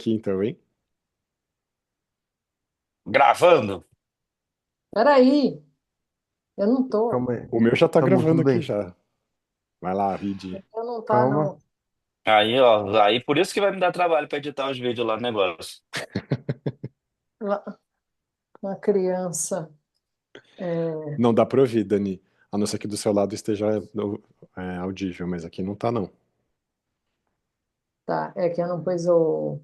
aqui então, hein? Gravando? Peraí, eu não tô. Calma aí. O meu já tá Tá bom, gravando tudo aqui bem. já. Vai lá, Vidi. Eu não tá, Calma. não. Aí, ó, aí por isso que vai me dar trabalho pra editar os vídeos lá no negócio. Lá, uma criança. É, Não dá pra ouvir, Dani. A não ser que do seu lado esteja audível, mas aqui não tá, não. tá, é que eu não pus o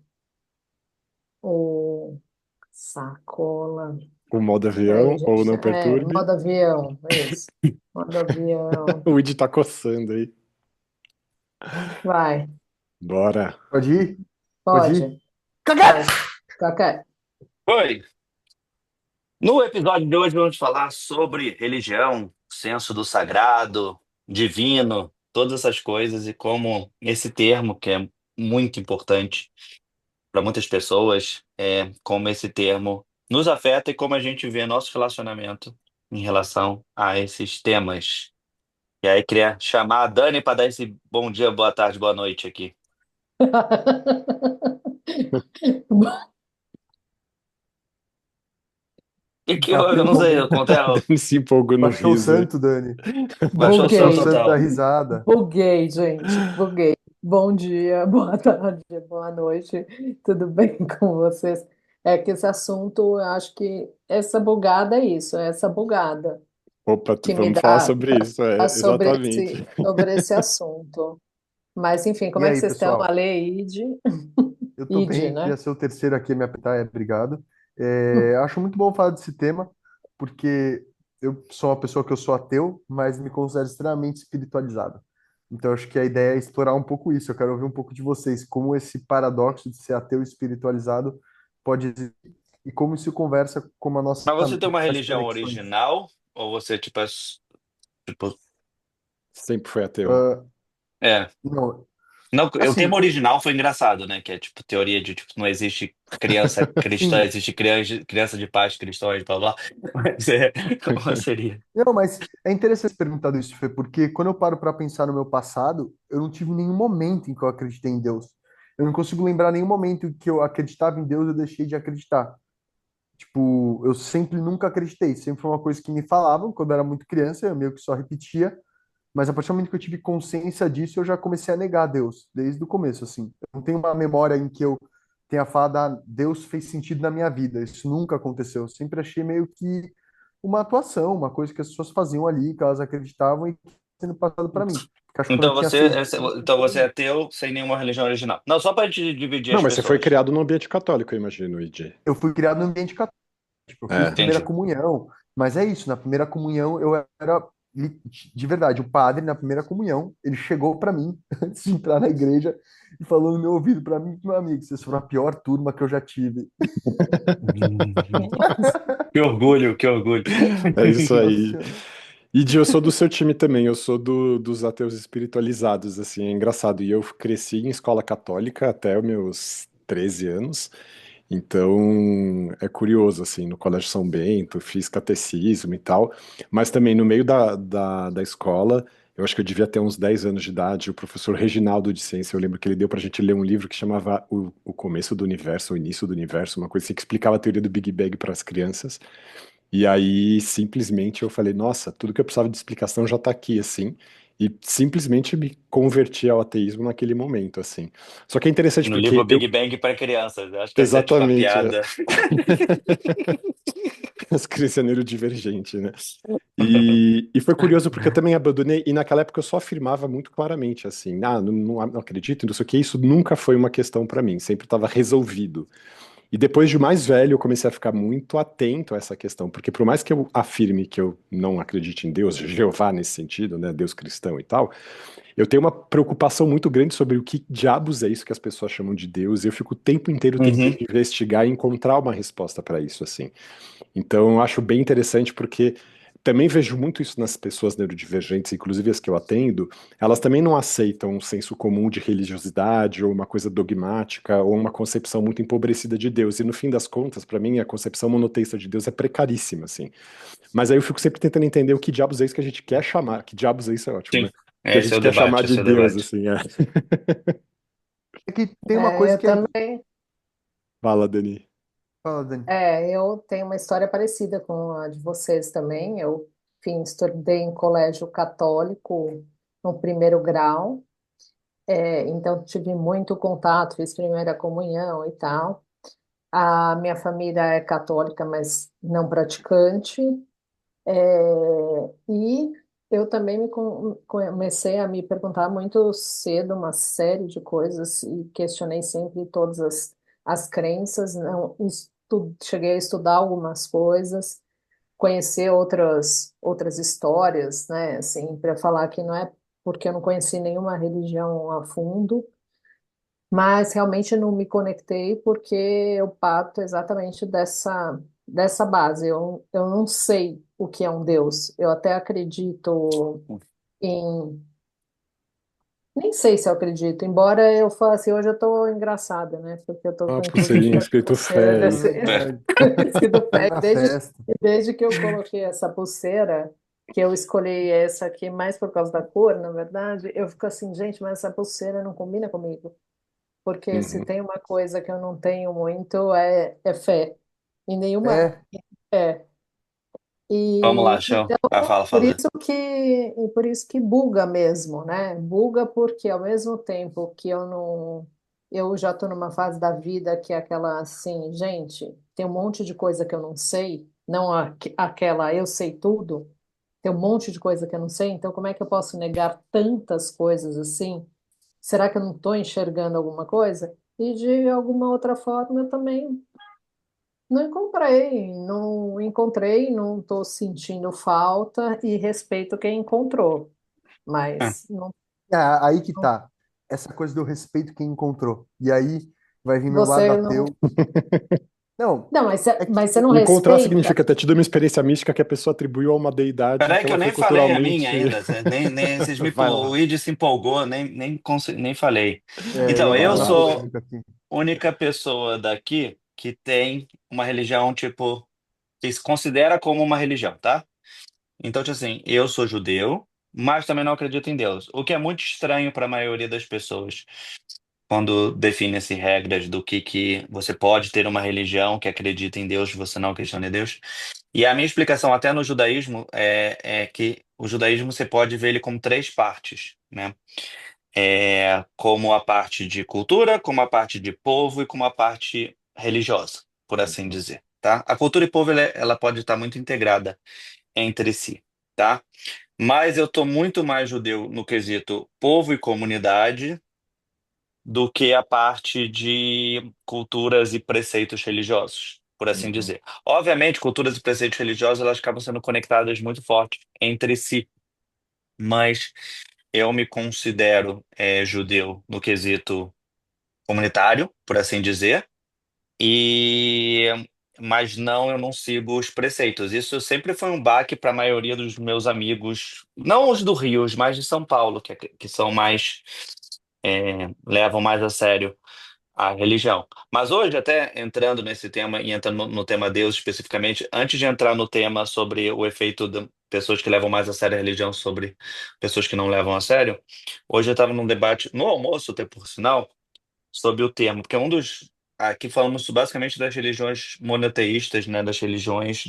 sacola. O modo Peraí, avião ou gente. não É, perturbe. modo avião, isso. Modo avião. O Vidi tá coçando aí. Vai, Bora. Pode ir? Pode ir? pode. Cagá! Vai. Qualquer. Oi! No episódio de hoje vamos falar sobre religião, senso do sagrado, divino, todas essas coisas e como esse termo, que é muito importante para muitas pessoas, como esse termo nos afeta e como a gente vê nosso relacionamento em relação a esses temas. E aí, queria chamar a Dani para dar esse bom dia, boa tarde, boa noite aqui. E que eu não sei, Empolgou. eu contei, Dani se empolgou no Baixou o riso aí. santo, Dani. baixou o Baixou o santo Buguei. santo da total. risada. Buguei, gente. Buguei. Bom dia, boa tarde, boa noite. Tudo bem com vocês? É que esse assunto, eu acho que essa bugada é isso, é essa bugada Opa, que me vamos falar dá sobre isso, exatamente. sobre esse assunto. Mas, enfim, E como é que aí, vocês estão? pessoal? Ale, Ide, Eu tô Ide, bem, né? queria ser o terceiro aqui a me apertar, obrigado. Acho muito bom falar desse tema, porque eu sou uma pessoa que eu sou ateu, mas me considero extremamente espiritualizado. Então, acho que a ideia é explorar um pouco isso. Eu quero ouvir um pouco de vocês, como esse paradoxo de ser ateu e espiritualizado pode existir, e como isso conversa com a nossa Mas você tem mente, uma as religião conexões. original? Ou você, tipo, tipo, Sempre foi ateu. Ah, é. não, Não, o assim, termo original foi engraçado, né? Que é, tipo, teoria de, tipo, não existe criança cristã, sim. existe criança de pais cristãos, blá, blá. Mas como seria? Não, mas é interessante ter perguntado isso, Fê, porque quando eu paro para pensar no meu passado, eu não tive nenhum momento em que eu acreditei em Deus. Eu não consigo lembrar nenhum momento em que eu acreditava em Deus e eu deixei de acreditar. Tipo, eu sempre nunca acreditei, sempre foi uma coisa que me falavam quando eu era muito criança, eu meio que só repetia, mas a partir do momento que eu tive consciência disso, eu já comecei a negar Deus, desde o começo, assim. Eu não tenho uma memória em que eu tenha falado, ah, Deus fez sentido na minha vida. Isso nunca aconteceu. Eu sempre achei meio que uma atuação, uma coisa que as pessoas faziam ali, que elas acreditavam e que sendo passado para mim. Porque acho que quando eu Então tinha você, 6 anos, eu então você é entendi. ateu sem nenhuma religião original. Não, só para dividir Não, as mas você foi pessoas. criado num ambiente católico, eu imagino, ID. Eu fui criado no ambiente católico, eu fiz É. primeira Entendi. comunhão, mas é isso, na primeira comunhão eu era de verdade, o padre na primeira comunhão, ele chegou para mim antes de entrar na igreja e falou no meu ouvido para mim, meu amigo, vocês foram a pior turma que eu já tive. Que orgulho, que orgulho. É isso Nossa aí. Senhora. E eu sou do seu time também, eu sou dos ateus espiritualizados, assim, é engraçado. E eu cresci em escola católica até os meus 13 anos, então é curioso, assim, no Colégio São Bento, fiz catecismo e tal, mas também no meio da escola, eu acho que eu devia ter uns 10 anos de idade, o professor Reginaldo de Ciência, eu lembro que ele deu pra gente ler um livro que chamava O Começo do Universo, O Início do Universo, uma coisa assim que explicava a teoria do Big Bang para as crianças. E aí, simplesmente, eu falei, nossa, tudo que eu precisava de explicação já tá aqui, assim. E simplesmente me converti ao ateísmo naquele momento, assim. Só que é interessante No livro porque eu. Big Bang para crianças. Acho que essa é tipo a Exatamente. piada. As crianças neurodivergente, né? E foi curioso porque eu também abandonei, e naquela época eu só afirmava muito claramente, assim, não acredito, não sei o que, isso nunca foi uma questão pra mim, sempre estava resolvido. E depois de mais velho, eu comecei a ficar muito atento a essa questão, porque por mais que eu afirme que eu não acredite em Deus, Jeová nesse sentido, né, Deus cristão e tal, eu tenho uma preocupação muito grande sobre o que diabos é isso que as pessoas chamam de Deus, e eu fico o tempo inteiro tentando Uhum. investigar e encontrar uma resposta para isso, assim. Então, eu acho bem interessante porque também vejo muito isso nas pessoas neurodivergentes, inclusive as que eu atendo, elas também não aceitam um senso comum de religiosidade ou uma coisa dogmática ou uma concepção muito empobrecida de Deus. E no fim das contas, para mim, a concepção monoteísta de Deus é precaríssima, assim. Mas aí eu fico sempre tentando entender o que diabos é isso que a gente quer chamar. Que diabos é isso é ótimo, né? Sim, Que a esse é gente o quer chamar debate, de esse é o Deus, debate. assim. É. É que tem uma É, coisa eu que é também. Fala, Dani. Fala, Dani. Eu tenho uma história parecida com a de vocês também. Eu, enfim, estudei em colégio católico no primeiro grau, então tive muito contato, fiz primeira comunhão e tal. A minha família é católica, mas não praticante. E eu também comecei a me perguntar muito cedo uma série de coisas e questionei sempre todas as crenças. Não, cheguei a estudar algumas coisas, conhecer outras histórias, né? Assim, para falar que não é porque eu não conheci nenhuma religião a fundo, mas realmente não me conectei porque eu parto exatamente dessa base. Eu não sei o que é um Deus. Eu até acredito em. Nem sei se eu acredito, embora eu fale assim, hoje eu tô engraçada, né? Porque eu tô Ah, com, inclusive, pulseirinha com essa escrito pulseira fé É aí. desse. verdade. Escrito Tá fé. na Desde, festa. desde que eu coloquei essa pulseira, que eu escolhi essa aqui mais por causa da cor, na verdade, eu fico assim, gente, mas essa pulseira não combina comigo. Porque se Uhum. tem uma coisa que eu não tenho muito é fé. Em nenhuma. É, É. Vamos lá, E show. então, Ah, fala, fala. por isso que buga mesmo, né? Buga porque ao mesmo tempo que eu não. Eu já estou numa fase da vida que é aquela assim, gente, tem um monte de coisa que eu não sei, não aquela eu sei tudo, tem um monte de coisa que eu não sei, então como é que eu posso negar tantas coisas assim? Será que eu não estou enxergando alguma coisa? E de alguma outra forma eu também não encontrei, não estou sentindo falta e respeito quem encontrou, Ah, mas não, aí que tá. Essa coisa do respeito quem encontrou. E aí vai vir meu lado você não. ateu. Não, Não, é que mas você não Encontrar respeita. significa ter tido uma experiência mística que a pessoa atribuiu a uma deidade peraí que que ela eu foi nem falei a culturalmente. minha ainda. Vocês me, Vai o lá, Id se empolgou, nem falei. eu Então, entro eu vai na lá. sou polêmica aqui. a única pessoa daqui que tem uma religião, tipo, que se considera como uma religião, tá? Então, tipo assim, eu sou judeu, mas também não acredito em Deus. O que é muito estranho para a maioria das pessoas quando define-se regras do que você pode ter uma religião que acredita em Deus, você não acredita em Deus. E a minha explicação até no judaísmo é que o judaísmo você pode ver ele como três partes, né? Como a parte de cultura, como a parte de povo e como a parte religiosa, por assim dizer, tá? A cultura e povo ela pode estar muito integrada entre si, tá? Mas eu tô muito mais judeu no quesito povo e comunidade do que a parte de culturas e preceitos religiosos, por assim Uhum. dizer. Obviamente, culturas e preceitos religiosos elas acabam sendo conectadas muito forte entre si, mas eu me considero judeu no quesito comunitário, por assim dizer, e mas não, eu não sigo os preceitos. Isso sempre foi um baque para a maioria dos meus amigos, não os do Rio, os mais de São Paulo, que são mais levam mais a sério a religião. Mas hoje, até entrando nesse tema e entrando no tema Deus especificamente, antes de entrar no tema sobre o efeito de pessoas que levam mais a sério a religião sobre pessoas que não levam a sério, hoje eu estava num debate, no almoço, até por sinal, sobre o termo, porque aqui falamos basicamente das religiões monoteístas, né, das religiões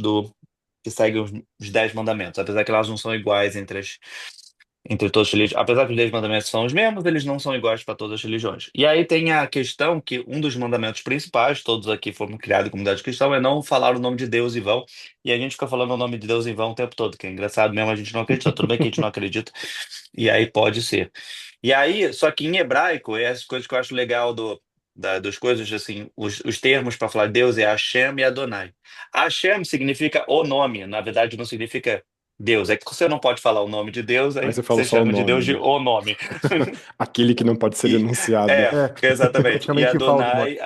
que seguem os 10 mandamentos, apesar que elas não são iguais entre todas as religiões. Apesar que os 10 mandamentos são os mesmos, eles não são iguais para todas as religiões. E aí tem a questão que um dos mandamentos principais, todos aqui foram criados em comunidade cristã, é não falar o nome de Deus em vão. E a gente fica falando o nome de Deus em vão o tempo todo, que é engraçado mesmo, a gente não acredita. Tudo bem que a gente não acredita, e aí pode ser. E aí, só que em hebraico, é essas coisas que eu acho legal dos coisas, assim, os termos para falar Deus é Hashem e Adonai. Hashem significa o nome, na verdade não significa Deus. É que você não pode falar o nome de Deus, Aí aí você fala você só o chama de Deus nome, de né? o nome. Aquele que não pode ser E, enunciado. exatamente. E Praticamente Voldemort.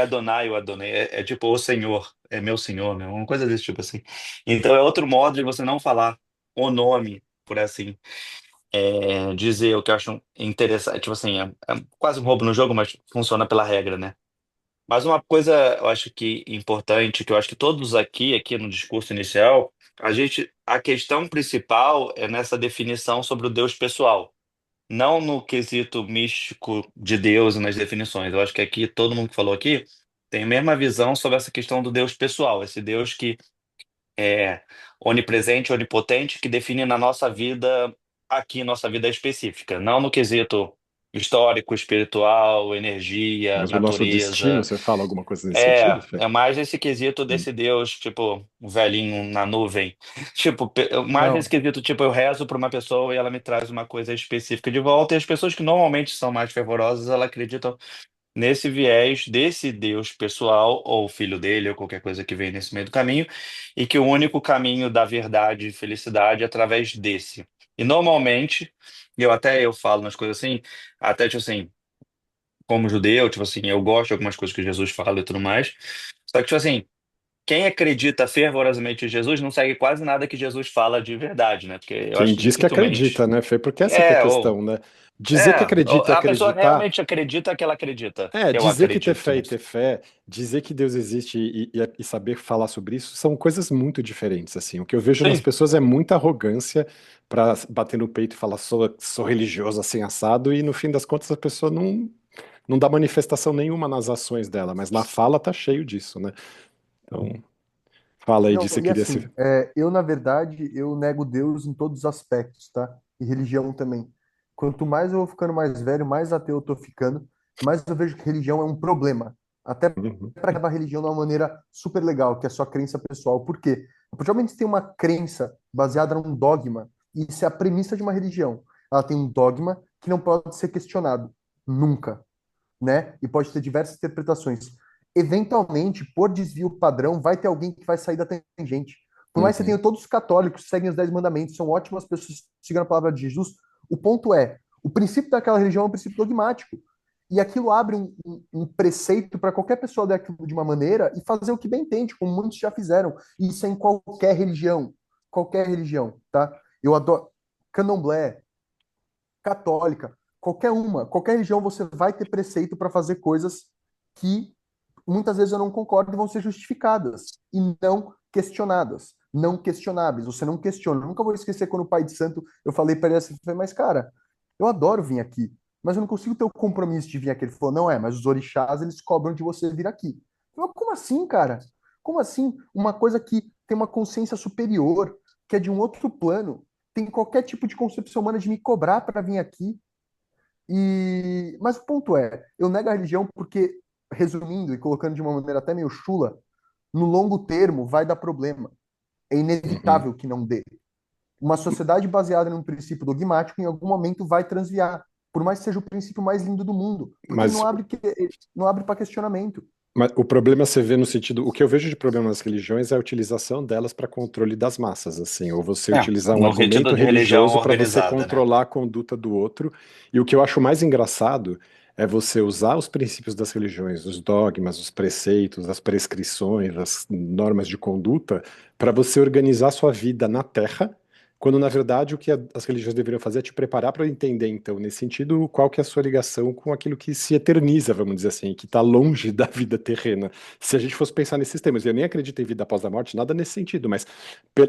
Adonai, o Adonai, é tipo o Senhor, é meu Senhor, né? Uma coisa desse tipo assim. Então é outro modo de você não falar o nome, por assim dizer, o que eu acho interessante. Tipo assim, é quase um roubo no jogo, mas funciona pela regra, né? Mas uma coisa eu acho que importante, que eu acho que todos aqui no discurso inicial, a questão principal é nessa definição sobre o Deus pessoal. Não no quesito místico de Deus e nas definições. Eu acho que aqui, todo mundo que falou aqui, tenho a mesma visão sobre essa questão do Deus pessoal, esse Deus que é onipresente, onipotente, que define na nossa vida, aqui, nossa vida específica, não no quesito histórico, espiritual, energia, Mas o nosso destino, natureza. você fala alguma coisa nesse sentido, É, Fê? é mais esse quesito Hum. desse Deus, tipo, um velhinho na nuvem. Tipo, mais esse Não, quesito, tipo, eu rezo para uma pessoa e ela me traz uma coisa específica de volta, e as pessoas que normalmente são mais fervorosas, elas acreditam nesse viés desse Deus pessoal, ou filho dele, ou qualquer coisa que vem nesse meio do caminho, e que o único caminho da verdade e felicidade é através desse. E normalmente, eu falo nas coisas assim, até tipo assim, como judeu, tipo assim, eu gosto de algumas coisas que Jesus fala e tudo mais. Só que, tipo assim, quem acredita fervorosamente em Jesus não segue quase nada que Jesus fala de verdade, né? Porque eu Quem acho que diz que dificilmente. acredita, né, Fê? Porque essa que é a É, ou. questão, né? Dizer que Ou acredita e a pessoa acreditar. realmente acredita que ela acredita. É, Eu dizer que ter acredito fé e nisso. ter fé, dizer que Deus existe e saber falar sobre isso são coisas muito diferentes, assim. O que eu vejo nas Sim. pessoas é muita arrogância para bater no peito e falar sou religioso assim assado e no fim das contas a pessoa não dá manifestação nenhuma nas ações dela, mas na fala tá cheio disso, né? Então, fala aí, não, disse que e queria se. assim, eu na verdade, eu nego Deus em todos os aspectos, tá? E religião também. Quanto mais eu vou ficando mais velho, mais ateu eu tô ficando, mais eu vejo que religião é um problema. Até Uhum. para levar a religião de uma maneira super legal, que é a sua crença pessoal. Por quê? A partir do momento que você tem uma crença baseada num dogma, e isso é a premissa de uma religião. Ela tem um dogma que não pode ser questionado. Nunca, né? E pode ter diversas interpretações. Eventualmente, por desvio padrão, vai ter alguém que vai sair da tangente. Por mais que você tenha Uhum. todos os católicos que seguem os 10 mandamentos, são ótimas pessoas seguindo a palavra de Jesus, o ponto é, o princípio daquela religião é um princípio dogmático. E aquilo abre um preceito para qualquer pessoa ler aquilo de uma maneira e fazer o que bem entende, como muitos já fizeram. E isso é em qualquer religião, tá? Eu adoro candomblé, católica, qualquer religião você vai ter preceito para fazer coisas que muitas vezes eu não concordo e vão ser justificadas e não questionadas, não questionáveis. Você não questiona. Eu nunca vou esquecer quando o pai de santo eu falei para ele assim, mas cara, eu adoro vir aqui, mas eu não consigo ter o compromisso de vir aqui. Ele falou, não é, mas os orixás eles cobram de você vir aqui. Eu falei, como assim, cara? Como assim? Uma coisa que tem uma consciência superior, que é de um outro plano, tem qualquer tipo de concepção humana de me cobrar para vir aqui. Mas o ponto é, eu nego a religião porque, resumindo e colocando de uma maneira até meio chula, no longo termo vai dar problema. É Uhum. inevitável que não dê. Uma sociedade baseada num princípio dogmático em algum momento vai transviar, por mais que seja o princípio mais lindo do mundo, porque ele Mas não abre para questionamento. Mas o problema você vê no sentido, o que eu vejo de problema nas religiões é a utilização delas para controle das massas, assim, ou você É, utilizar um no sentido argumento de religião religioso para você organizada, né? controlar a conduta do outro. E o que eu acho mais engraçado é você usar os princípios das religiões, os dogmas, os preceitos, as prescrições, as normas de conduta, para você organizar a sua vida na Terra. Quando, na verdade, o que as religiões deveriam fazer é te preparar para entender, então, nesse sentido, qual que é a sua ligação com aquilo que se eterniza, vamos dizer assim, que está longe da vida terrena. Se a gente fosse pensar nesses termos, eu nem acredito em vida após a morte, nada nesse sentido, mas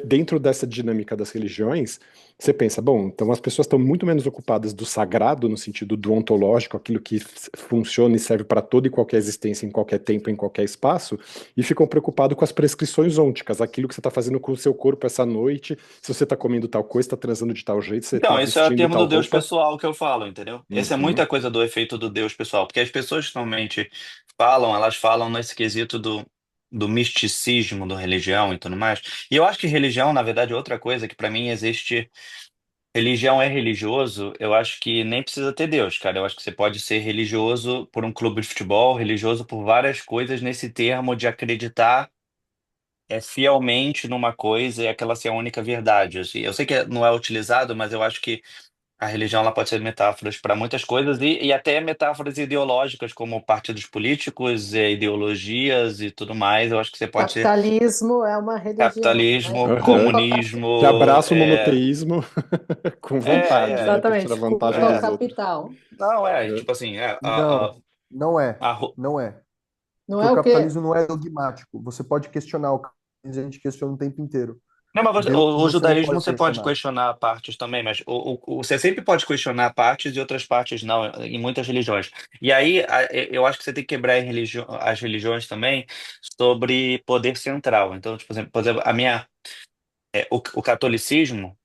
dentro dessa dinâmica das religiões, você pensa, bom, então as pessoas estão muito menos ocupadas do sagrado, no sentido do ontológico, aquilo que funciona e serve para toda e qualquer existência, em qualquer tempo, em qualquer espaço, e ficam preocupados com as prescrições ônticas, aquilo que você está fazendo com o seu corpo essa noite, se você está comendo tal coisa, está transando de tal jeito, você está Então, esse é o vestindo termo tal do Deus roupa. pessoal que eu falo, entendeu? Essa é Uhum. muita coisa do efeito do Deus pessoal, porque as pessoas que normalmente falam, elas falam nesse quesito do misticismo, da religião e tudo mais. E eu acho que religião, na verdade, é outra coisa que para mim existe. Religião é religioso, eu acho que nem precisa ter Deus, cara. Eu acho que você pode ser religioso por um clube de futebol, religioso por várias coisas nesse termo de acreditar fielmente numa coisa e aquela ser a única verdade. Assim. Eu sei que não é utilizado, mas eu acho que a religião ela pode ser metáforas para muitas coisas e até metáforas ideológicas, como partidos políticos, ideologias e tudo mais. Eu acho que você pode ser Capitalismo é uma religião, né? capitalismo, Aham. Você comunismo, abraça o monoteísmo com vontade, né, para tirar Exatamente, vantagem culto ao é, dos outros. capital. não é, É. tipo assim, Não, não é. a, Não é. Não Porque é o o quê? capitalismo não é dogmático. Você pode questionar o capitalismo, a gente questiona o tempo inteiro. Não, mas Deus o você não judaísmo pode você pode questionar. questionar partes também, mas você sempre pode questionar partes e outras partes não, em muitas religiões. E aí eu acho que você tem que quebrar as religiões também sobre poder central. Então, tipo, por exemplo, o catolicismo,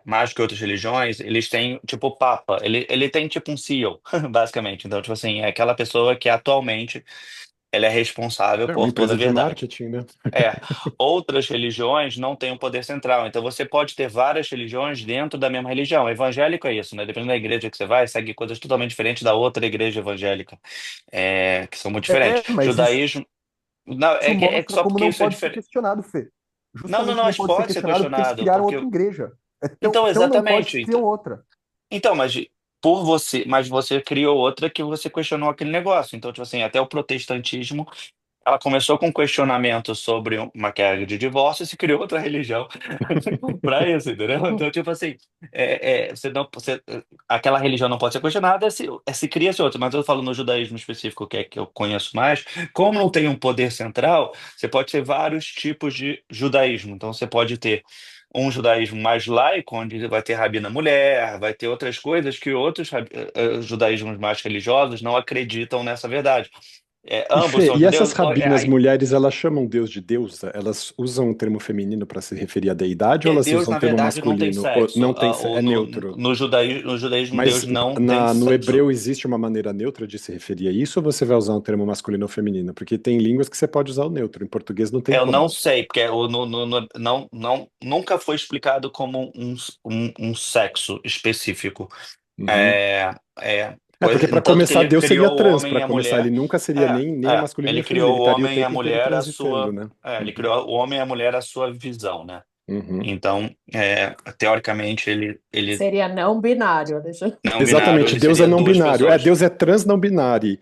mais que outras religiões, eles têm tipo o Papa, ele tem tipo um CEO, basicamente. Então, tipo assim, é aquela pessoa que atualmente ela é responsável É uma por toda a empresa de verdade. marketing, né? É, outras religiões não têm um poder central, então você pode ter várias religiões dentro da mesma religião. Evangélico é isso, né? Dependendo da igreja que você vai, segue coisas totalmente diferentes da outra igreja evangélica, que são muito diferentes. Mas Judaísmo, não, isso é que mostra só como porque não isso é pode ser diferente. questionado, Fê. Não, Justamente não, não mas pode ser pode ser questionado porque eles questionado, criaram porque outra igreja. É então tão não pode que exatamente, criam outra. então, mas você criou outra que você questionou aquele negócio. Então, tipo assim, até o protestantismo ela começou com um questionamento sobre uma queda de divórcio e se criou outra religião para isso, entendeu? Então, tipo assim, você não, aquela religião não pode ser questionada se cria-se outra. Mas eu falo no judaísmo específico, que é que eu conheço mais, como não tem um poder central, você pode ter vários tipos de judaísmo. Então, você pode ter um judaísmo mais laico, onde vai ter rabina mulher, vai ter outras coisas que outros judaísmos mais religiosos não acreditam nessa verdade. E Ambos Fê, são e judeus. essas rabinas mulheres, elas chamam Deus de deusa? Elas usam o termo feminino para se referir à deidade ou Porque elas Deus, usam o na termo verdade, não tem masculino? Ou não sexo. tem, Ou é neutro? no judaísmo, Mas Deus não tem no sexo. hebreu existe uma maneira neutra de se referir a isso ou você vai usar um termo masculino ou feminino? Porque tem línguas que você pode usar o neutro, em português não tem Eu não como. sei, porque nunca foi explicado como um sexo específico. Uhum. Coisa, Porque para tanto que começar, ele Deus seria criou o trans, homem para e a começar, ele mulher. nunca seria nem o masculino nem Ele o feminino, criou ele o estaria o homem e a tempo inteiro mulher transitando, né? ele Uhum. criou o homem e a mulher a sua visão, né? Uhum. Então, teoricamente, ele Seria não binário, Alexandre. não binário, Exatamente, ele Deus é seria não duas binário. pessoas. Deus é trans não binário.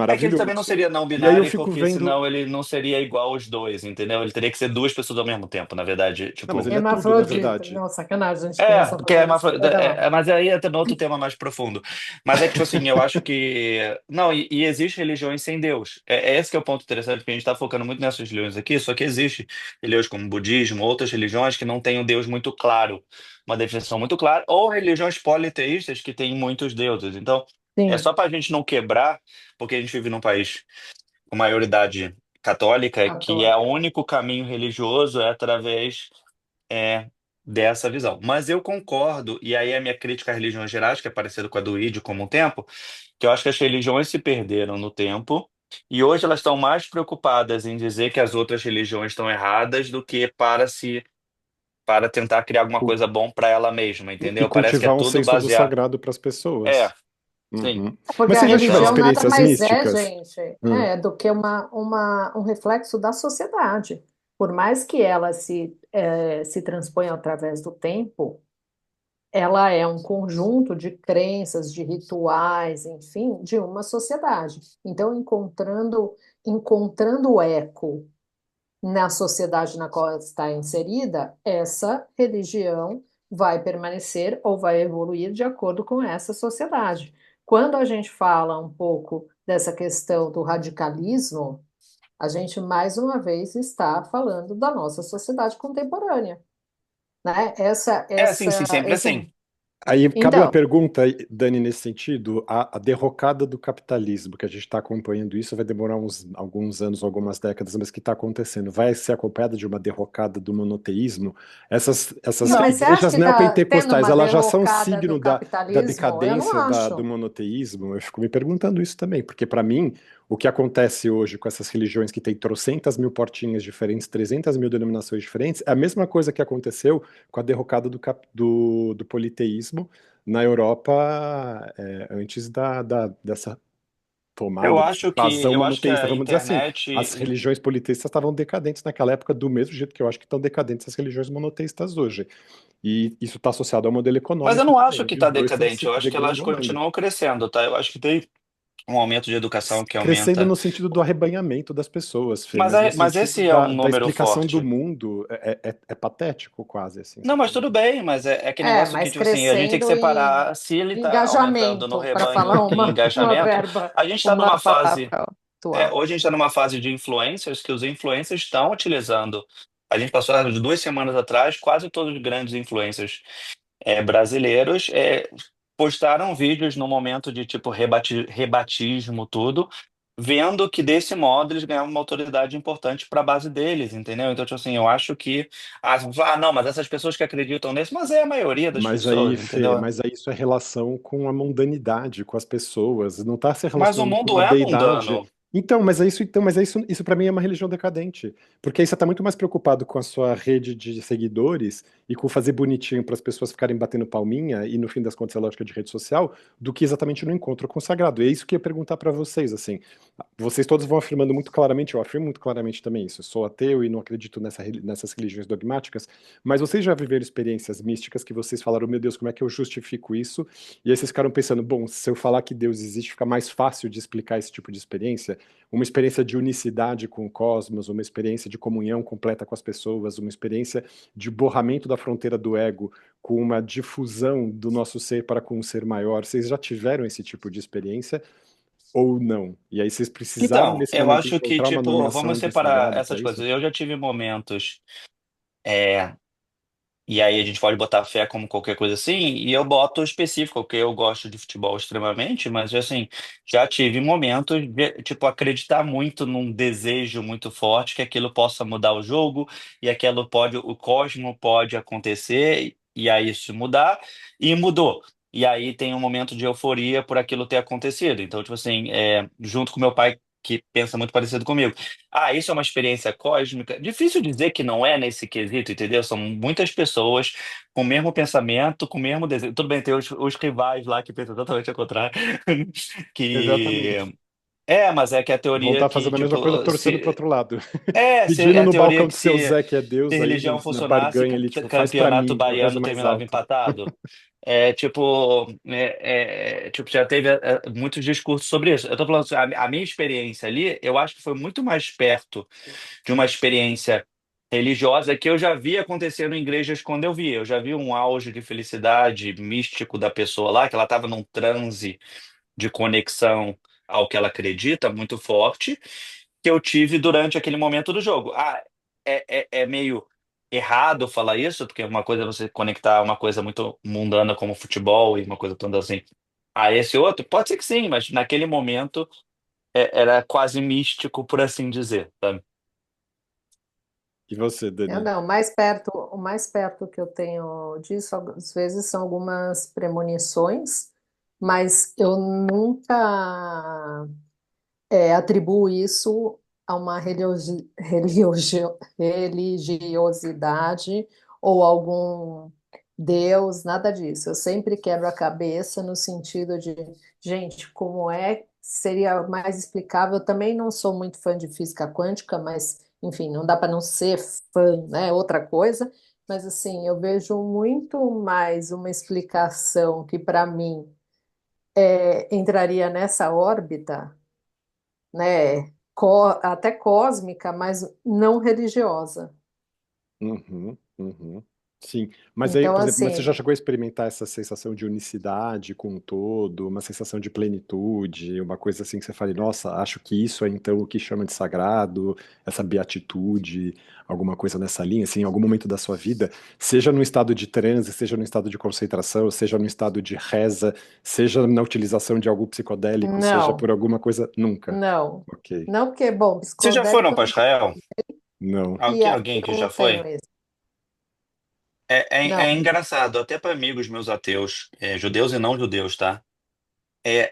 É que ele também não Maravilhoso. seria não E aí eu binário, fico porque vendo. senão ele não seria igual aos dois, entendeu? Ele teria que ser duas pessoas ao mesmo tempo, na verdade. Não, mas Tipo, ele é tudo, na Hermafrodita. verdade. Não, sacanagem, a gente começa a porque fazer isso. Vai lá. mas aí entra no outro tema mais profundo. Mas é que, tipo assim, eu acho que. Não, e existe religiões sem Deus. É esse que é o ponto interessante, porque a gente está focando muito nessas religiões aqui, só que existe religiões como o budismo, outras religiões que não têm um Deus muito claro, uma definição muito clara, ou religiões politeístas que têm muitos deuses. Então, é Sim, só para a gente não quebrar, porque a gente vive num país com maioridade católica, que é o católica. único caminho religioso através é, dessa visão. Mas eu concordo, e aí a minha crítica à religião gerais, que é parecida com a do Ide como um tempo, que eu acho que as religiões se perderam no tempo, e hoje elas estão mais preocupadas em dizer que as outras religiões estão erradas do que para tentar criar alguma Cu- coisa bom para ela mesma, E entendeu? Parece que é cultivar um tudo senso do baseado. sagrado para as É, pessoas. sim. Uhum. Porque Mas a vocês já tiveram religião Então, nada experiências mais é, místicas? gente, Hum. do que um reflexo da sociedade. Por mais que ela se transponha através do tempo, ela é um conjunto de crenças, de rituais, enfim, de uma sociedade. Então, encontrando eco na sociedade na qual ela está inserida, essa religião vai permanecer ou vai evoluir de acordo com essa sociedade. Quando a gente fala um pouco dessa questão do radicalismo, a gente mais uma vez está falando da nossa sociedade contemporânea, né? sim, sim, sempre Esse, assim. Aí cabe uma então, pergunta, Dani, nesse sentido, a derrocada do capitalismo, que a gente está acompanhando isso, vai demorar alguns anos, algumas décadas, mas que está acontecendo, vai ser acompanhada de uma derrocada do monoteísmo? Essas não, Não, mas você acha que igrejas está tendo neopentecostais, uma elas já são derrocada do signo da capitalismo? Eu não decadência do acho. monoteísmo? Eu fico me perguntando isso também, porque para mim, o que acontece hoje com essas religiões que têm trocentas mil portinhas diferentes, 300 mil denominações diferentes, é a mesma coisa que aconteceu com a derrocada do politeísmo na Europa antes dessa tomada, dessa invasão eu acho que monoteísta. a Vamos dizer assim, as internet. religiões politeístas estavam decadentes naquela época, do mesmo jeito que eu acho que estão decadentes as religiões monoteístas hoje. E isso está associado ao modelo Mas eu econômico não também. acho que E os está dois estão decadente, se eu acho que elas degringolando. continuam crescendo, tá? Eu acho que tem um aumento de educação que Crescendo aumenta. no sentido do arrebanhamento das pessoas, Fê, Mas, mas no mas sentido esse é um da número explicação do forte. mundo é patético quase, assim, Não, mas sabe? tudo bem, mas é que negócio que, Mas tipo assim, a gente tem que crescendo separar se ele está aumentando no engajamento, para rebanho falar em uma engajamento. verba, A gente está uma numa fase, palavra atual. hoje a gente está numa fase de influencers, que os influencers estão utilizando a gente passou as 2 semanas atrás, quase todos os grandes influencers brasileiros postaram vídeos no momento de tipo rebatismo, tudo, vendo que desse modo eles ganhavam uma autoridade importante para a base deles, entendeu? Então, tipo assim, eu acho que. Não, mas essas pessoas que acreditam nisso, mas é a maioria das Mas aí, pessoas, Fê, entendeu? mas aí isso é relação com a mundanidade, com as pessoas, não está se Mas o relacionando com mundo uma é deidade. mundano. Então, mas é isso para mim é uma religião decadente, porque aí você está muito mais preocupado com a sua rede de seguidores e com fazer bonitinho para as pessoas ficarem batendo palminha e no fim das contas é lógica de rede social, do que exatamente no encontro com o sagrado. E é isso que eu ia perguntar para vocês, assim. Vocês todos vão afirmando muito claramente, eu afirmo muito claramente também isso. Eu sou ateu e não acredito nessas religiões dogmáticas, mas vocês já viveram experiências místicas que vocês falaram, meu Deus, como é que eu justifico isso? E aí vocês ficaram pensando, bom, se eu falar que Deus existe, fica mais fácil de explicar esse tipo de experiência? Uma experiência de unicidade com o cosmos, uma experiência de comunhão completa com as pessoas, uma experiência de borramento da fronteira do ego com uma difusão do nosso ser para com um ser maior. Vocês já tiveram esse tipo de experiência ou não? E aí vocês precisaram Então, nesse eu momento acho que, encontrar uma tipo, vamos nomeação de separar sagrado para essas isso? coisas. Eu já tive momentos. é, E aí a gente pode botar fé como qualquer coisa assim, e eu boto específico, porque eu gosto de futebol extremamente, mas assim, já tive momentos de, tipo, acreditar muito num desejo muito forte que aquilo possa mudar o jogo, e aquilo pode, o cosmo pode acontecer, e aí isso mudar, e mudou. E aí tem um momento de euforia por aquilo ter acontecido. Então, tipo assim, junto com meu pai, que pensa muito parecido comigo. Isso é uma experiência cósmica. Difícil dizer que não é nesse quesito, entendeu? São muitas pessoas com o mesmo pensamento, com o mesmo desejo. Tudo bem, tem os rivais lá que pensam totalmente ao contrário. Que. Exatamente. Mas é que a Vão teoria estar que, fazendo a mesma coisa, tipo, torcendo pro outro lado. se Pedindo a no teoria balcão que do seu se Zé, que é se Deus, aí religião na funcionasse, barganha ele, tipo, faz pra campeonato mim, que eu rezo baiano mais terminava alto. empatado. Tipo, já teve muitos discursos sobre isso. Eu tô falando assim, a minha experiência ali, eu acho que foi muito mais perto de uma experiência religiosa que eu já vi acontecendo em igrejas quando eu vi. Eu já vi um auge de felicidade místico da pessoa lá, que ela estava num transe de conexão ao que ela acredita muito forte, que eu tive durante aquele momento do jogo. É meio errado falar isso, porque uma coisa é você conectar uma coisa muito mundana como futebol e uma coisa toda assim a esse outro. Pode ser que sim, mas naquele momento era quase místico, por assim dizer, sabe? E você, Eu Dani? não, o mais perto que eu tenho disso, às vezes, são algumas premonições, mas eu nunca atribuo isso a uma religiosidade ou algum Deus, nada disso. Eu sempre quebro a cabeça no sentido de, gente, como é, seria mais explicável. Eu também não sou muito fã de física quântica, mas, enfim, não dá para não ser fã, né? Outra coisa. Mas, assim, eu vejo muito mais uma explicação que, para mim, entraria nessa órbita, né, até cósmica, mas não religiosa. Uhum, uhum. Sim, mas aí, Então, por exemplo, mas você assim, já chegou a experimentar essa sensação de unicidade com o todo, uma sensação de plenitude, uma coisa assim que você fala, nossa, acho que isso é então o que chama de sagrado, essa beatitude, alguma coisa nessa linha, assim, em algum momento da sua vida, seja no estado de transe, seja no estado de concentração, seja no estado de reza, seja na utilização de algo psicodélico, seja não, por alguma coisa, nunca. não. Ok, Não porque, bom, Vocês já foram psicodélico para Israel? não. Alguém que eu já não tenho foi? esse. É Não. engraçado, até para amigos meus ateus, judeus e não judeus, tá?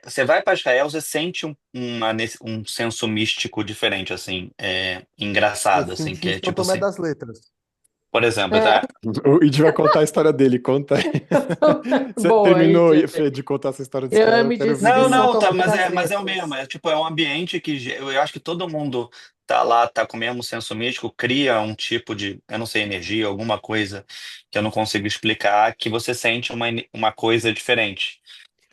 Você vai para Israel, você sente um senso místico diferente, assim, Eu engraçado, assim, senti que em é São tipo Tomé assim, das Letras. por exemplo, É, O Id vai contar a história dele, conta aí. Você boa, terminou, Ide. Fê, de contar essa história de Eu Israel, eu me quero disse ouvir de não, Dani. São não, tá, Tomé mas das mas é o mesmo, Letras. tipo, é um ambiente que eu acho que todo mundo tá lá, tá com o mesmo senso místico, cria um tipo de, eu não sei, energia, alguma coisa que eu não consigo explicar, que você sente uma coisa diferente,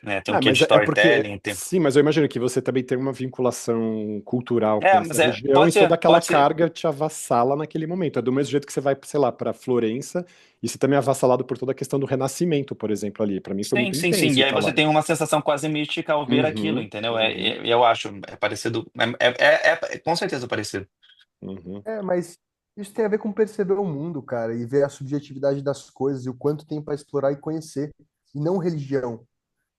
né? Tem um Ah, quê de mas é porque, storytelling, tem. sim, mas eu imagino que você também tem uma vinculação cultural com essa Mas região e pode toda ser, aquela pode ser. carga te avassala naquele momento. É do mesmo jeito que você vai, sei lá, para Florença e você também é avassalado por toda a questão do Renascimento, por exemplo, ali. Para mim foi Sim, muito sim, sim. intenso E ir aí para você lá. tem uma sensação quase mística ao ver aquilo, Uhum, entendeu? uhum, Eu acho, é parecido. Com certeza parecido. uhum. É, mas Isso tem a ver com perceber o mundo, cara, e ver a subjetividade das coisas e o quanto tem para explorar e conhecer, e não religião.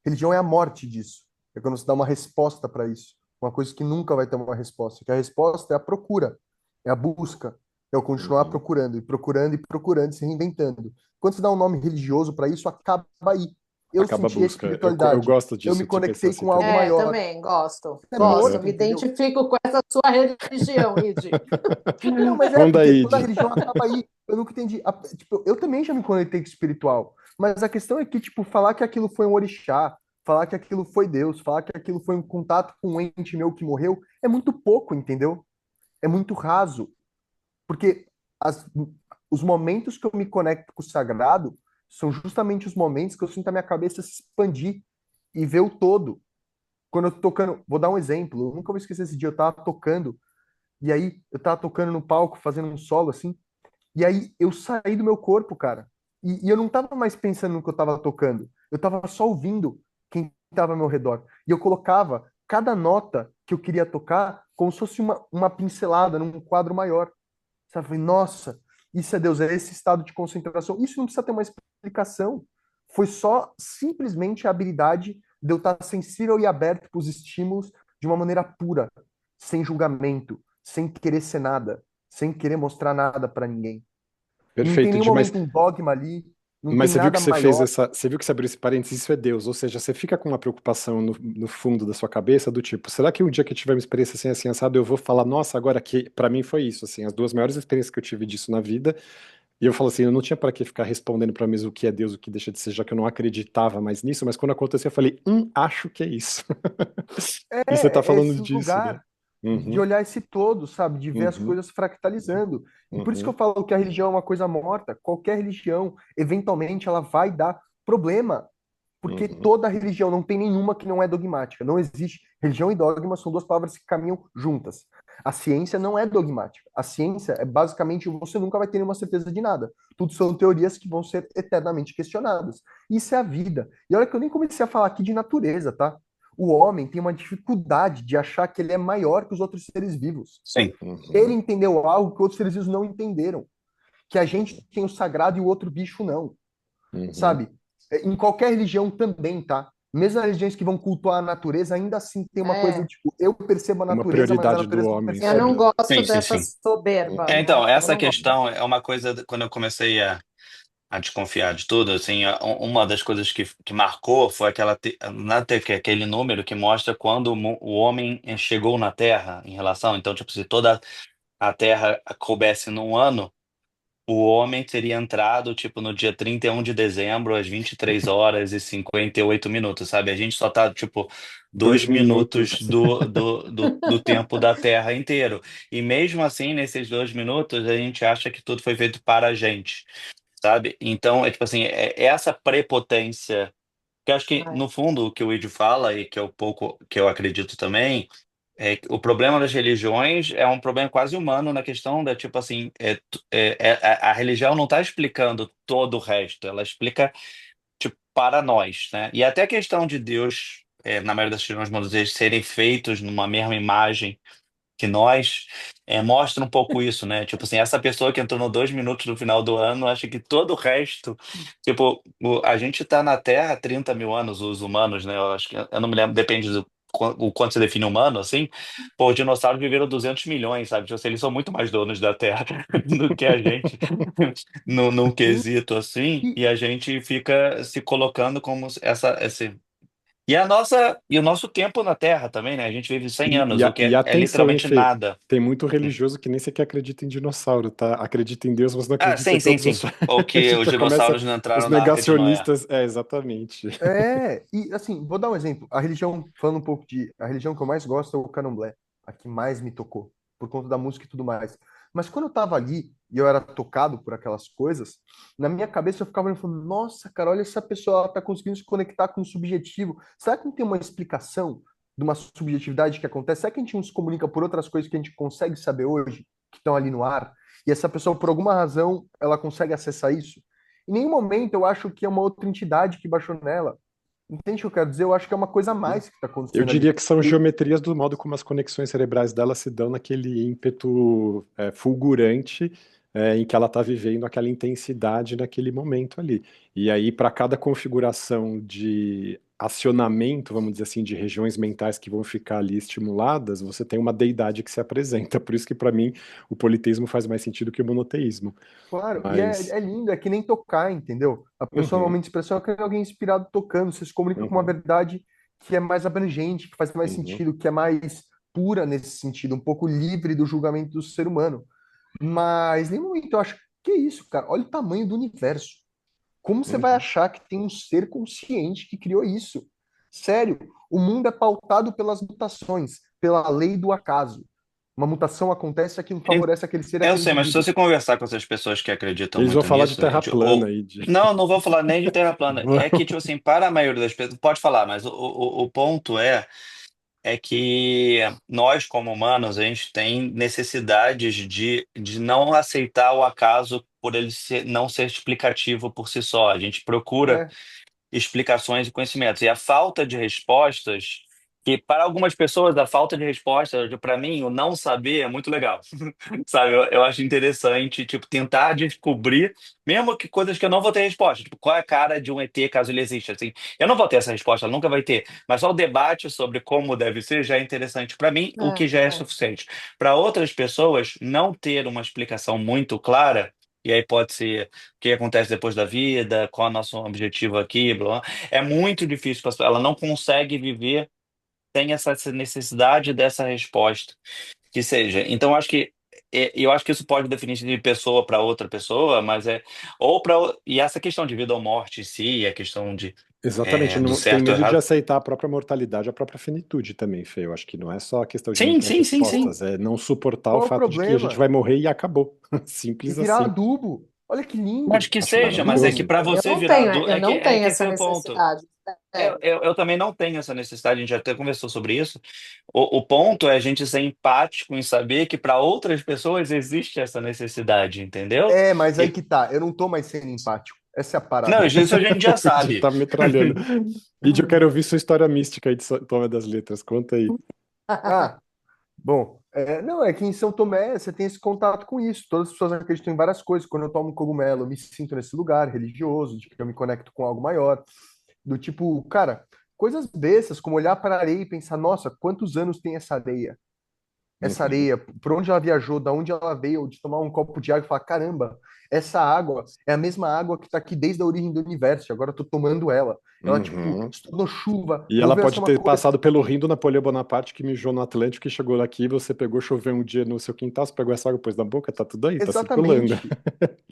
Religião é a morte disso. É quando você dá uma resposta para isso. Uma coisa que nunca vai ter uma resposta. Que a resposta é a procura, é a busca, é o continuar Uhum. procurando, e procurando, e procurando, se reinventando. Quando você dá um nome religioso para isso, acaba aí. Eu Acaba a senti a busca. Eu espiritualidade. gosto Eu me disso, de pensar conectei assim com algo também. É, maior. também, gosto, É gosto, Aham. morto, me entendeu? identifico com essa sua religião, Id. Não, mas é Conda porque aí, quando a Di. religião acaba aí, eu nunca entendi. Tipo, eu também já me conectei com o espiritual, mas a questão é que, tipo, falar que aquilo foi um orixá, falar que aquilo foi Deus, falar que aquilo foi um contato com um ente meu que morreu, é muito pouco, entendeu? É muito raso, porque as- os momentos que eu me conecto com o sagrado são justamente os momentos que eu sinto a minha cabeça se expandir e ver o todo. Quando eu tô tocando, vou dar um exemplo, eu nunca vou esquecer esse dia, eu tava tocando, e aí eu tava tocando no palco, fazendo um solo assim, e aí eu saí do meu corpo, cara. E eu não tava mais pensando no que eu tava tocando. Eu tava só ouvindo quem tava ao meu redor. E eu colocava cada nota que eu queria tocar como se fosse uma pincelada num quadro maior. Sabe? Eu falei, nossa, isso é Deus, é esse estado de concentração. Isso não precisa ter uma explicação. Foi só simplesmente a habilidade de eu estar sensível e aberto para os estímulos de uma maneira pura, sem julgamento, sem querer ser nada, sem querer mostrar nada para ninguém. E não tem Perfeito, nenhum Di, mas momento um dogma ali, não Mas tem você viu que nada você fez maior. essa, você viu que você abriu esse parênteses, isso é Deus, ou seja, você fica com uma preocupação no fundo da sua cabeça do tipo, será que um dia que eu tiver uma experiência assim, assim, assado, eu vou falar, nossa, agora que pra mim foi isso, assim, as duas maiores experiências que eu tive disso na vida, e eu falo assim, eu não tinha pra que ficar respondendo pra mim o que é Deus, o que deixa de ser, já que eu não acreditava mais nisso, mas quando aconteceu eu falei, acho que é isso. E você tá É falando esse disso, né? lugar de Uhum, olhar esse todo, sabe? De ver as uhum, coisas fractalizando. E por isso que eu uhum, falo que a religião é uma coisa morta. Qualquer religião, eventualmente, ela vai dar problema. Porque uhum. toda religião, não tem nenhuma que não é dogmática. Não existe. Religião e dogma são duas palavras que caminham juntas. A ciência não é dogmática. A ciência é basicamente você nunca vai ter nenhuma certeza de nada. Tudo são teorias que vão ser eternamente questionadas. Isso é a vida. E olha que eu nem comecei a falar aqui de natureza, tá? O homem tem uma dificuldade de achar que ele é maior que os outros seres vivos. Sim. Ele Uhum, entendeu algo que outros seres vivos não entenderam. Que a gente tem o sagrado e o outro bicho não, uhum. sabe? Em qualquer religião também, tá? Mesmo as religiões que vão cultuar a natureza, ainda assim tem uma coisa do É, tipo, eu percebo a Uma natureza, mas a prioridade do natureza não homem eu não sobre percebe. a... gosto Sim, sim, dessa sim. soberba, Uhum, Então, eu essa não gosto. questão é uma coisa, quando eu comecei a desconfiar de tudo, assim, uma das coisas que marcou foi aquele número que mostra quando o homem chegou na Terra em relação, então, tipo, se toda a Terra coubesse num ano, o homem teria entrado, tipo, no dia 31 de dezembro, às 23h58 minutos, sabe? A gente só tá, tipo, dois 2 minutos minutos. do tempo da Terra inteiro. E mesmo assim, nesses 2 minutos, a gente acha que tudo foi feito para a gente, sabe? Então, é tipo assim, é essa prepotência, que eu acho que, É, no fundo, o que o Idio fala, e que é o pouco que eu acredito também, é que o problema das religiões é um problema quase humano na questão da, tipo assim, a religião não está explicando todo o resto, ela explica, tipo, para nós, né? E até a questão de Deus, na maioria das religiões monoteístas, serem feitos numa mesma imagem que nós, mostra um pouco isso, né? Tipo assim, essa pessoa que entrou no 2 minutos no final do ano acha que todo o resto, tipo, a gente tá na Terra há 30 mil anos, os humanos, né? Eu acho que, eu não me lembro, depende do o quanto você define humano, assim. Pô, os dinossauros viveram 200 milhões, sabe? Tipo assim, eles são muito mais donos da Terra do que a gente, num Sim, quesito assim, e, e a gente fica se colocando como esse. E o nosso tempo na Terra também, né? A gente vive 100 E, anos, o que e é atenção, hein, literalmente Fê? nada. Tem muito religioso que nem sequer acredita em dinossauro, tá? Acredita em Deus, mas não Ah, acredita em sim, sim, todos os. sim. Ou A que gente os já começa. dinossauros não Os entraram na Arca de Noé. negacionistas. É, exatamente. e assim, vou dar um exemplo. A religião, falando um pouco de. A religião que eu mais gosto é o candomblé, a que mais me tocou, por conta da música e tudo mais. Mas quando eu tava ali e eu era tocado por aquelas coisas, na minha cabeça eu ficava olhando e falando, nossa, cara, olha essa pessoa, ela tá conseguindo se conectar com o subjetivo. Será que não tem uma explicação de uma subjetividade que acontece? Será que a gente não se comunica por outras coisas que a gente consegue saber hoje, que estão ali no ar? E essa pessoa, por alguma razão, ela consegue acessar isso? Em nenhum momento eu acho que é uma outra entidade que baixou nela. Entende o que eu quero dizer? Eu acho que é uma coisa a mais que está Eu acontecendo ali. diria que são E, geometrias do modo como as conexões cerebrais dela se dão naquele ímpeto fulgurante em que ela está vivendo aquela intensidade naquele momento ali. E aí, para cada configuração de acionamento, vamos dizer assim, de regiões mentais que vão ficar ali estimuladas, você tem uma deidade que se apresenta. Por isso que, para mim, o politeísmo faz mais sentido que o monoteísmo. claro, e Mas. é lindo, é que nem tocar, entendeu? A pessoa, no Uhum, momento de expressão, é que alguém inspirado tocando, você se comunica com uma uhum, verdade que é mais abrangente, que faz mais uhum, sentido, que é mais pura nesse sentido, um pouco livre do julgamento do ser humano. Mas, em nenhum momento eu acho, que isso, cara? Olha o tamanho do universo. Como você vai uhum. achar que tem um ser consciente que criou isso? Sério, o mundo é pautado pelas mutações, pela lei do acaso. Uma mutação acontece, aquilo favorece aquele ser, Eu aquele sei, mas se indivíduo. você conversar com essas pessoas que acreditam Eles vão muito falar de nisso, terra plana ou aí, de. não, não vou falar nem de Terra plana. É que, Vão. tipo assim, para a maioria das pessoas, pode falar, mas o ponto é que nós, como humanos, a gente tem necessidades de não aceitar o acaso por ele não ser explicativo por si só. A gente procura É, explicações e conhecimentos. E a falta de respostas, que para algumas pessoas a falta de resposta, para mim, o não saber é muito legal. Sabe? Eu acho interessante, tipo, tentar descobrir, mesmo que coisas que eu não vou ter resposta. Tipo, qual é a cara de um ET caso ele exista? Assim, eu não vou ter essa resposta, ela nunca vai ter. Mas só o debate sobre como deve ser já é interessante para mim, o que já é É, suficiente. Para outras pessoas, não ter uma explicação muito clara. E aí pode ser o que acontece depois da vida, qual é o nosso objetivo aqui, blá, blá. É muito difícil, ela não consegue viver, tem essa necessidade dessa resposta que seja. Então, eu acho que isso pode definir de pessoa para outra pessoa, mas ou para e essa questão de vida ou morte em si, a questão Exatamente, do não, tem certo ou medo de errado. aceitar a própria mortalidade, a própria finitude também, Fê. Eu acho que não é só a questão de não Sim, ter sim, sim, sim. respostas, é não suportar o qual é o fato de que a gente problema? vai morrer e acabou. E Simples virar assim. adubo. Olha que Acho lindo. que Acho seja, mas é que maravilhoso. para você virar adulto, eu não é tenho que esse essa é o ponto. necessidade. Sério. Eu também não tenho essa necessidade, a gente já até conversou sobre isso. O ponto é a gente ser empático em saber que para outras pessoas existe essa necessidade, entendeu? É, mas aí E, que tá. Eu não tô mais sendo empático. Essa é a não, parada. isso a gente já O Id sabe. tá metralhando. Id, eu quero ouvir sua história mística aí de Toma das Letras. Conta aí. Ah, bom. Não, é que em São Tomé você tem esse contato com isso. Todas as pessoas acreditam em várias coisas. Quando eu tomo cogumelo, eu me sinto nesse lugar religioso, de que eu me conecto com algo maior. Do tipo, cara, coisas bestas, como olhar para a areia e pensar, nossa, quantos anos tem essa areia? Essa Uhum, areia, por onde ela viajou, da onde ela veio, de tomar um copo de água e falar, caramba, essa água é a mesma água que está aqui desde a origem do universo, e agora eu tô tomando ela. Ela, tipo, uhum. se tornou chuva, E ela moveu pode essa uma ter coisa. passado pelo rim do Napoleão Bonaparte que mijou no Atlântico e chegou aqui, você pegou, choveu um dia no seu quintal, você pegou essa água, pôs na boca, tá tudo aí, tá circulando. Exatamente.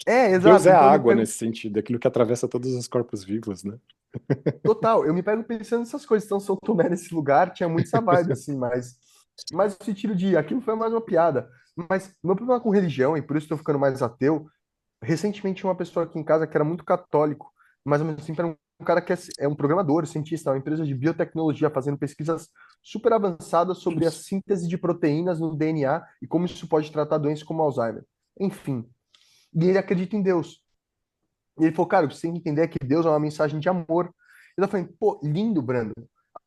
É, Deus exato. é a Então eu me água pego, nesse sentido, é aquilo que atravessa todos os corpos vivos, né? total, eu me pego pensando nessas coisas. Então, São Tomé nesse lugar tinha muito essa vibe, assim, mas no sentido de, aquilo foi mais uma piada. Mas meu problema com religião, e por isso eu tô ficando mais ateu. Recentemente tinha uma pessoa aqui em casa que era muito católico, mas ao mesmo tempo era um cara que é um programador, cientista, uma empresa de biotecnologia fazendo pesquisas super avançadas sobre a síntese de proteínas no DNA e como isso pode tratar doenças como Alzheimer. Enfim, e ele acredita em Deus. E ele falou, cara, o que você tem que entender é que Deus é uma mensagem de amor. E eu falei, pô, lindo, Brando.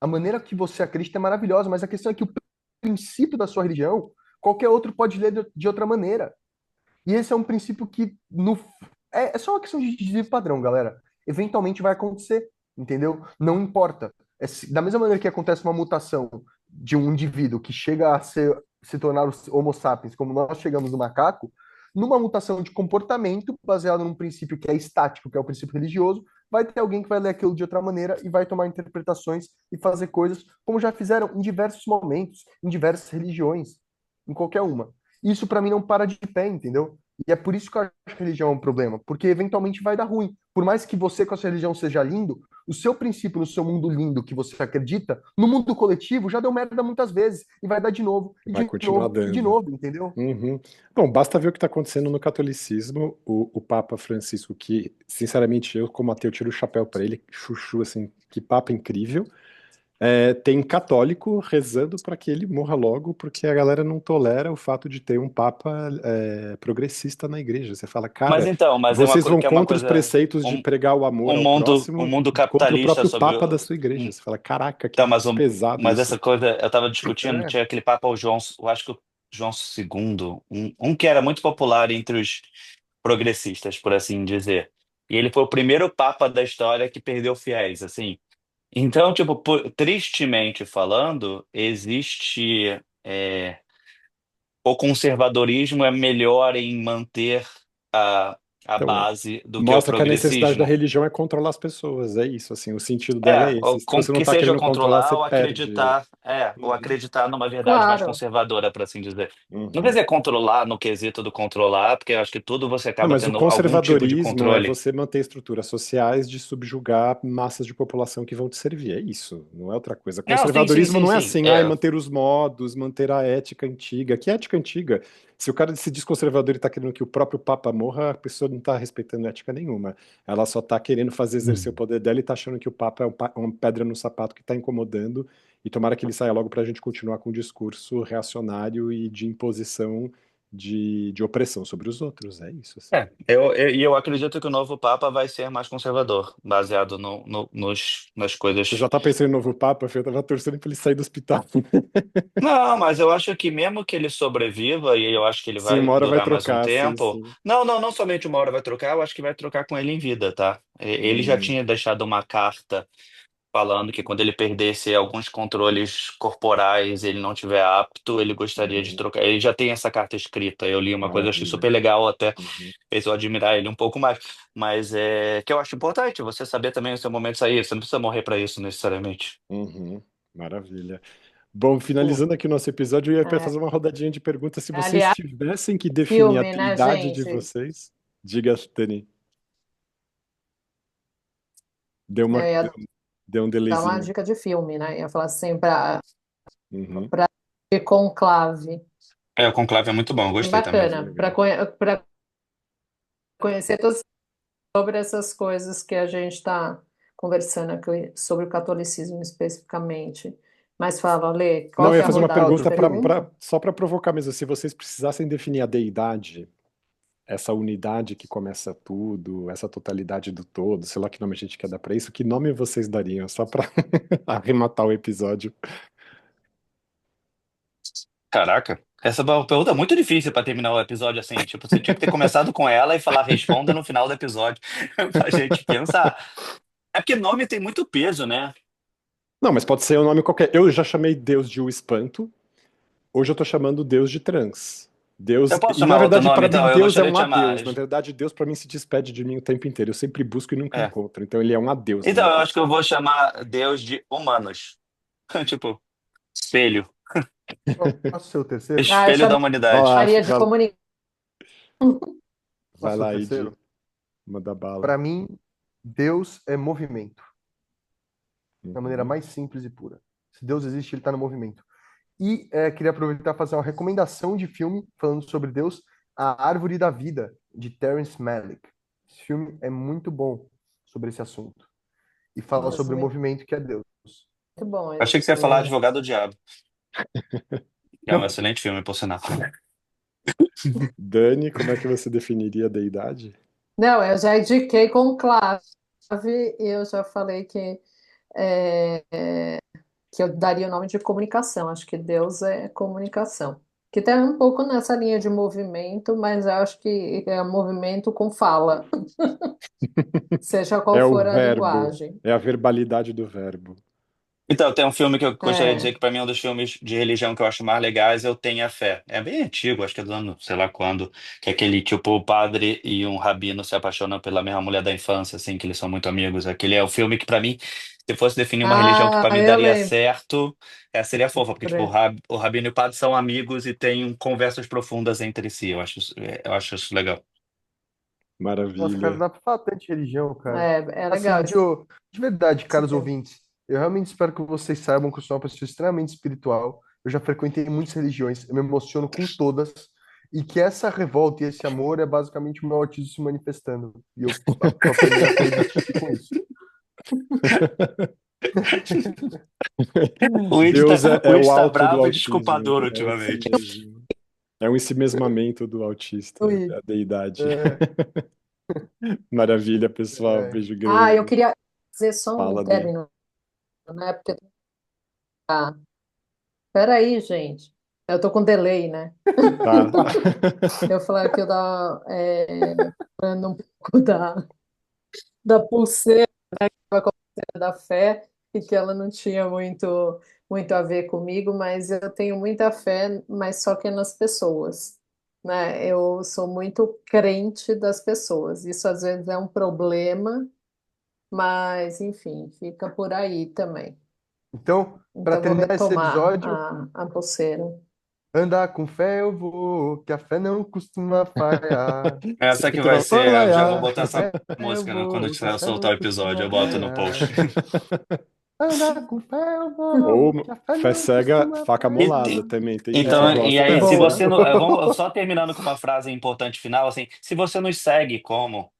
A maneira que você acredita é maravilhosa, mas a questão é que o princípio da sua religião, qualquer outro pode ler de outra maneira. E esse é um princípio que é só uma questão de desvio padrão, galera. Eventualmente vai acontecer, entendeu? Não importa. Da mesma maneira que acontece uma mutação de um indivíduo que chega a se tornar o Homo sapiens, como nós chegamos no macaco, numa mutação de comportamento baseado num princípio que é estático, que é o princípio religioso, vai ter alguém que vai ler aquilo de outra maneira e vai tomar interpretações e fazer coisas como já fizeram em diversos momentos, em diversas religiões, em qualquer uma. Isso para mim não para de pé, entendeu? E é por isso que eu acho que a religião é um problema, porque eventualmente vai dar ruim. Por mais que você com a sua religião seja lindo, o seu princípio no seu mundo lindo que você acredita, no mundo coletivo já deu merda muitas vezes e vai dar de novo, e Vai de continuar novo, e de dando. novo, entendeu? Uhum. Bom, basta ver o que está acontecendo no catolicismo. O Papa Francisco, que, sinceramente, eu, como ateu, tiro o chapéu para ele, chuchu, assim, que papo incrível. Tem católico rezando para que ele morra logo, porque a galera não tolera o fato de ter um papa progressista na igreja. Você fala, Mas cara, então, mas é uma, vocês vão que é uma contra os coisa. preceitos de Um, pregar o amor ao um próximo mundo contra o capitalista próprio sobre papa da o. sua igreja. Você fala, caraca, Então, que pesado mas isso. essa coisa, eu estava discutindo, É. tinha aquele Papa o João, eu acho que o João II, um que era muito popular entre os progressistas, por assim dizer. E ele foi o primeiro Papa da história que perdeu fiéis, assim. Então, tipo, tristemente falando, existe. O conservadorismo é melhor em manter a, a Então, base do que o mostra que a necessidade da progressismo. religião é controlar as pessoas. É isso, assim, o sentido dela é esse. Se você não Que está seja querendo controlar, controlar você perde. ou Uhum, acreditar numa verdade mais Claro. conservadora, por assim dizer. Não quer uhum. dizer controlar no quesito do controlar, porque eu acho que tudo você Não, acaba mas o tendo algum tipo de conservadorismo é controle. você manter estruturas sociais de subjugar massas de população que vão te servir. É isso, não é outra coisa. Não, sim, sim, Conservadorismo sim, não é sim. assim, manter os modos, manter a ética antiga. Que ética antiga? Se o cara se diz conservador e está querendo que o próprio Papa morra, a pessoa não está respeitando ética nenhuma. Ela só está querendo fazer exercer o Hum. poder dela e está achando que o Papa é uma pedra no sapato que está incomodando. E tomara que ele saia logo para a gente continuar com um discurso reacionário e de imposição de opressão sobre os outros. É isso, assim. Eu acredito que o novo Papa vai ser mais conservador, baseado nas Você coisas. já tá pensando em novo Papa, Fê? Eu tava torcendo pra ele sair do hospital. Não, mas eu acho que mesmo que ele sobreviva, e eu acho que ele Sim, vai uma hora vai durar mais um trocar, sim, tempo. sim. Não somente uma hora vai trocar, eu acho que vai trocar com ele em vida, tá? Ele já Hum, tinha deixado uma carta falando que quando ele perdesse alguns controles corporais, ele não tiver apto, ele gostaria de uhum, trocar. Ele já tem essa carta escrita. Eu li uma coisa, achei maravilha. super legal, até Uhum, fez eu admirar ele um pouco mais. Mas é que eu acho importante você saber também o seu momento de sair. Você não precisa morrer para isso necessariamente. uhum, maravilha. Bom, Pô, finalizando aqui o nosso episódio, eu ia é, fazer uma rodadinha de perguntas. Se vocês aliás, tivessem que definir a filme, né, deidade de gente? vocês, diga, Tani, deu Eu uma, ia deu um dar uma delayzinho. dica de filme, né? Ia falar assim, para Uhum, Conclave. O Conclave é muito bom, eu gostei também. Bacana, legal. para conhecer todos sobre essas coisas que a gente está conversando aqui, sobre o catolicismo especificamente. Mas fala, Lê, Não, qual eu que ia é a fazer uma rodada de pergunta Outro filme? pergunta? só para provocar mesmo. Se vocês precisassem definir a deidade, essa unidade que começa tudo, essa totalidade do todo, sei lá que nome a gente quer dar pra isso, que nome vocês dariam? Só pra arrematar o episódio. Caraca, essa é uma pergunta muito difícil pra terminar o episódio assim. Tipo, você tinha que ter começado com ela e falar responda no final do episódio pra gente pensar. É porque nome tem muito peso, né? Não, mas pode ser um nome qualquer. Eu já chamei Deus de o espanto, hoje eu tô chamando Deus de trans. Eu Deus, posso e na chamar outro verdade nome, para mim então? Eu Deus é gostaria um de chamar. adeus. Na verdade Deus pra mim se despede de mim o tempo inteiro. Eu sempre busco e nunca É. encontro. Então ele é um adeus na Então, minha eu vida. acho que eu vou chamar Deus de humanos. Tipo, espelho. Posso ser o terceiro? Ah, eu Espelho da Vai humanidade. lá, chamaria de comunicação. vai Posso ser o lá, Id, terceiro? manda bala. Para mim, Deus é movimento, da maneira Uhum. mais simples e pura. Se Deus existe, ele está no movimento. E queria aproveitar e fazer uma recomendação de filme falando sobre Deus, A Árvore da Vida, de Terrence Malick. Esse filme é muito bom sobre esse assunto. E fala Nossa, sobre o muito movimento que é Deus. bom Achei que você ia falar esse. Advogado do Diabo, que é um Não, excelente filme, por sinal. Dani, como é que você definiria a deidade? Não, eu já indiquei Conclave e eu já falei é, que eu daria o nome de comunicação. Acho que Deus é comunicação. Que tem um pouco nessa linha de movimento, mas eu acho que é um movimento com fala, seja qual É o for a verbo, linguagem. é a verbalidade do verbo. Então, tem um filme que eu gostaria de dizer É. que, para mim, é um dos filmes de religião que eu acho mais legais, Eu Tenho a Fé. É bem antigo, acho que é do ano, sei lá quando, que é aquele, tipo, o padre e um rabino se apaixonam pela mesma mulher da infância, assim, que eles são muito amigos. Aquele é o filme que, para mim, se fosse definir uma religião que Ah, para mim eu daria lembro. certo, seria fofa, porque, tipo, o rabino e o padre são amigos e têm conversas profundas entre si. Eu acho isso legal. Nossa, cara, Maravilha. dá pra falar tanto de religião, cara. É legal Assim, de verdade, esse caros filme. ouvintes, eu realmente espero que vocês saibam que eu sou uma pessoa extremamente espiritual. Eu já frequentei muitas religiões, eu me emociono com todas, e que essa revolta e esse amor é basicamente o meu autismo se manifestando. E eu tô aprendendo a coexistir com isso. Deus O é Id o tá alto do bravo e autismo, desculpador é assim ultimamente. mesmo. É um ensimesmamento do autista, é Ui. a deidade. É, Maravilha, pessoal. é. Beijo Ah, eu grande. queria dizer só um Fala, Bia. término, né? Porque tá. Peraí, gente. Eu tô com delay, né? Tá. Eu falei que eu tava falando um pouco da pulseira da fé e que ela não tinha muito a ver comigo, mas eu tenho muita fé, mas só que é nas pessoas, né? Eu sou muito crente das pessoas. Isso às vezes é um problema, mas enfim, fica por aí também. Então, para Então vou terminar esse retomar episódio, a pulseira. andar com fé eu vou, que a fé não costuma falhar. Essa que Sempre vai vai. ser. Eu já vou Olaiá, botar com essa fé eu música, né? Quando vou, que a eu fé soltar não o episódio, eu costuma boto no post. falhar. Andar com fé eu Ou vou, que a fé fé não cega, costuma faca E- molada e- falhar. também. Tem gente que Então, É, e gosta aí, se dessa. Boa. você não. Vamos só terminando com uma frase importante final, assim, se você nos segue como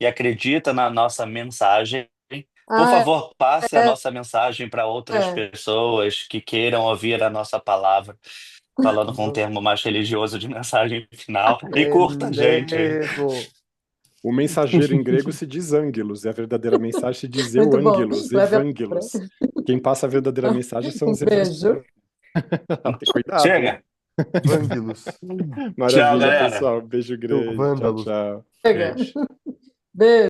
e acredita na nossa mensagem, por Ah, favor, passe a é, nossa mensagem para outras é. pessoas que queiram ouvir a nossa palavra, falando com um no termo mais religioso de mensagem final, e curta a gente aí. beleza. O mensageiro em grego se diz ângelos, e a verdadeira mensagem se diz Muito bom. euângelos, Leve a palavra. evângelos. Quem passa a verdadeira mensagem são Um os beijo. evangelhos. Cuidado, hein? Chega! Vângelos. Tchau, Maravilha, galera! pessoal. Beijo Seu grande. Tchau, vândalos. tchau. Chega. Beijo. Beijo.